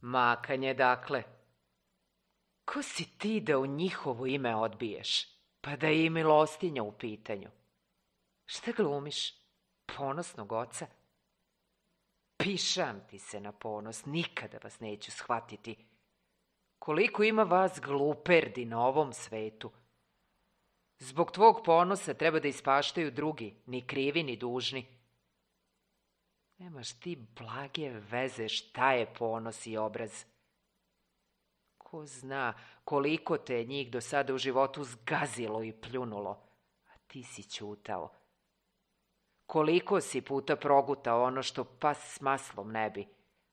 Makanje, dakle. Ko si ti da u njihovo ime odbiješ? Pa da je i milostinja u pitanju. Šta glumiš? Ponosnog oca? Pišam ti se na ponos, nikada vas neću shvatiti. Koliko ima vas gluperdi na ovom svetu? Zbog tvog ponosa treba da ispaštaju drugi, ni krivi ni dužni. Nemaš ti blage veze šta je ponos i obraz. Ko zna koliko te je njih do sada u životu zgazilo i pljunulo, a ti si ćutao. Koliko si puta progutao ono što pas s maslom ne bi,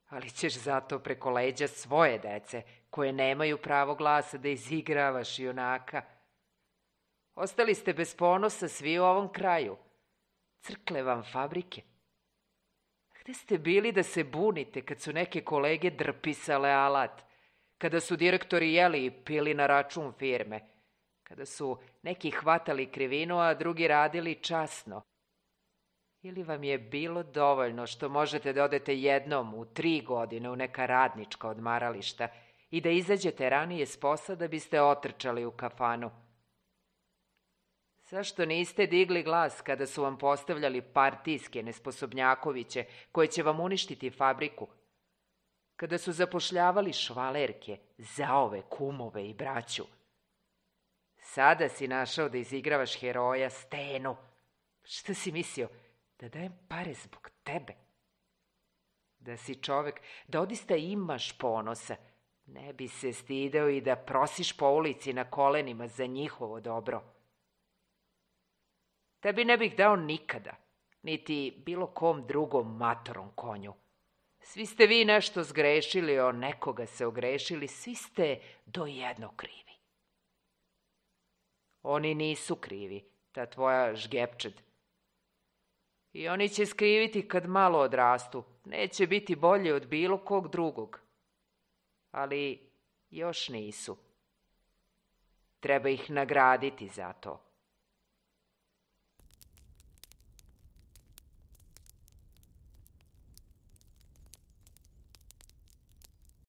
ali ćeš zato preko leđa svoje dece, koje nemaju pravo glasa, da izigravaš junaka. Ostali ste bez ponosa svi u ovom kraju. Crkle vam fabrike. Gde ste bili da se bunite kad su neke kolege drpisale alat, kada su direktori jeli i pili na račun firme, kada su neki hvatali krivinu, a drugi radili časno? Ili vam je bilo dovoljno što možete da odete jednom u 3 godine u neka radnička odmarališta i da izađete ranije s posla da biste otrčali u kafanu? Zašto niste digli glas kada su vam postavljali partijske nesposobnjakoviće koje će vam uništiti fabriku? Kada su zapošljavali švalerke, zaove, kumove i braću? Sada si našao da izigravaš heroja Stenu. Šta si mislio? Da dajem pare zbog tebe? Da si čovek, da odista imaš ponosa, ne bi se stideo i da prosiš po ulici na kolenima za njihovo dobro. Tebi ne bih dao nikada, niti bilo kom drugom matorom konju. Svi ste vi nešto zgrešili, o nekoga se ogrešili, svi ste do jedno krivi. Oni nisu krivi, ta tvoja žgepčed. I oni će skriviti kad malo odrastu, neće biti bolje od bilo kog drugog. Ali još nisu. Treba ih nagraditi za to.